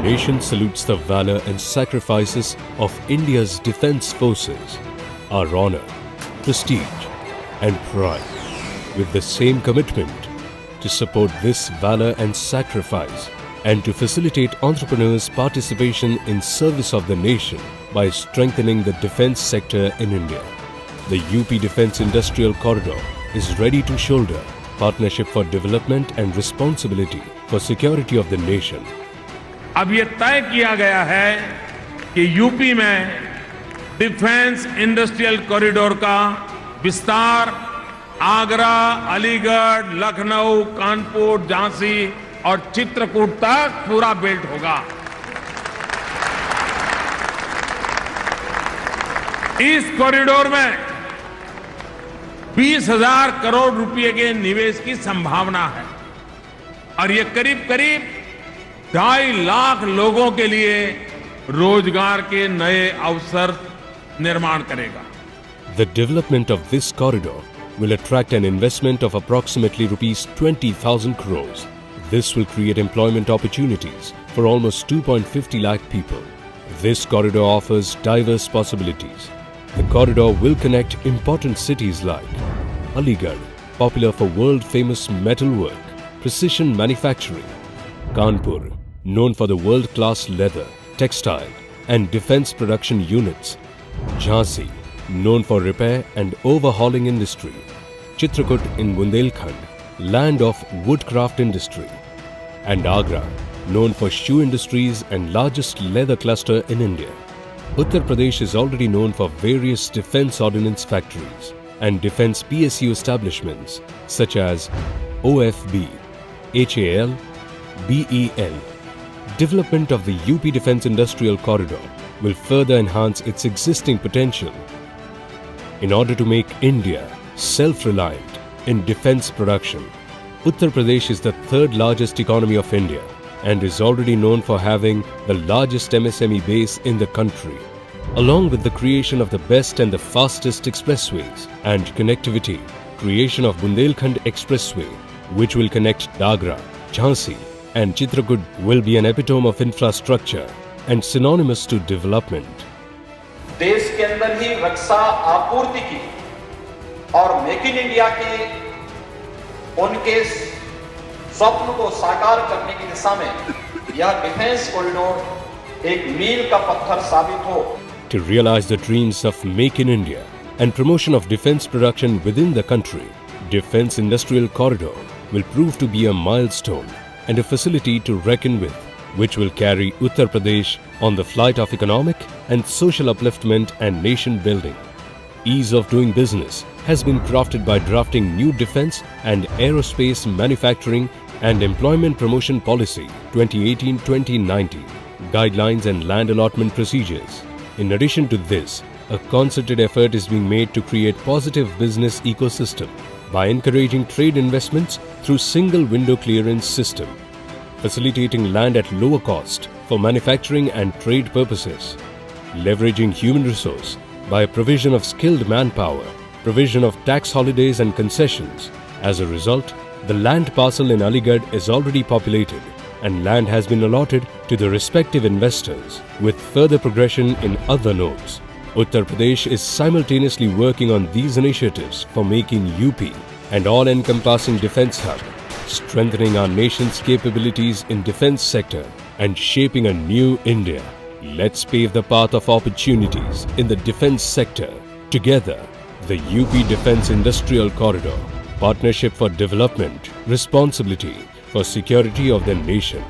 nation salutes the valor and sacrifices of India's defense forces, our honor, prestige and pride, with the same commitment to support this valor and sacrifice and to facilitate entrepreneurs' participation in service of the nation by strengthening the defense sector in India. The UP Defence Industrial Corridor is ready to shoulder partnership for development and responsibility for security of the nation. अब ये तय किया गया है कि UP में defence industrial corridor का विस्तार आगरा, अलीगढ़, लखनऊ, कानपुर, झांसी और चित्रकूट तक पूरा बेल्ट होगा। इस कॉरिडोर में 20,000 करोड़ रुपए के निवेश की संभावना है और ये करीब 2.5 लाख लोगों के लिए रोजगार के नए अवसर निर्माण करेगा। The development of this corridor will attract an investment of approximately rupees 20,000 crores. This will create employment opportunities for almost 2.50 lakh people. This corridor offers diverse possibilities. The corridor will connect important cities like Aligarh, popular for world-famous metalwork, precision manufacturing; Kanpur, known for the world-class leather, textile and defense production units; Jhansi, known for repair and overhauling industry; Chitrakoot in Bundelkhand, land of woodcraft industry; and Agra, known for shoe industries and largest leather cluster in India. Uttar Pradesh is already known for various defense ordnance factories and defense PSU establishments such as OFB, HAL, BEL. Development of the UP Defence Industrial Corridor will further enhance its existing potential in order to make India self-reliant in defense production. Uttar Pradesh is the third largest economy of India and is already known for having the largest MSME base in the country. Along with the creation of the best and the fastest expressways and connectivity, creation of Bundelkhand Expressway, which will connect Agra, Jhansi and Chitrakoot, will be an epitome of infrastructure and synonymous to development. देश के अंदर ही रक्षा आपूर्ति की और make in India के उनके स्वप्न को साकार करने की दिशा में यह डिफेंस कॉरिडोर एक मील का पत्थर साबित हो। To realize the dreams of Make in India and promotion of defense production within the country, Defense Industrial Corridor will prove to be a milestone and a facility to reckon with, which will carry Uttar Pradesh on the flight of economic and social upliftment and nation building. Ease of doing business has been crafted by drafting new defense and aerospace manufacturing and employment promotion policy 2018-2019, guidelines and land allotment procedures. In addition to this, a concerted effort is being made to create positive business ecosystem by encouraging trade investments through single window clearance system, facilitating land at lower cost for manufacturing and trade purposes, leveraging human resource by provision of skilled manpower, provision of tax holidays and concessions. As a result, the land parcel in Aligarh is already populated and land has been allotted to the respective investors with further progression in other nodes. Uttar Pradesh is simultaneously working on these initiatives for making UP an all-encompassing defense hub, strengthening our nation's capabilities in defense sector and shaping a new India. Let's pave the path of opportunities in the defense sector. Together, the UP Defence Industrial Corridor, partnership for development, responsibility for security of the nation.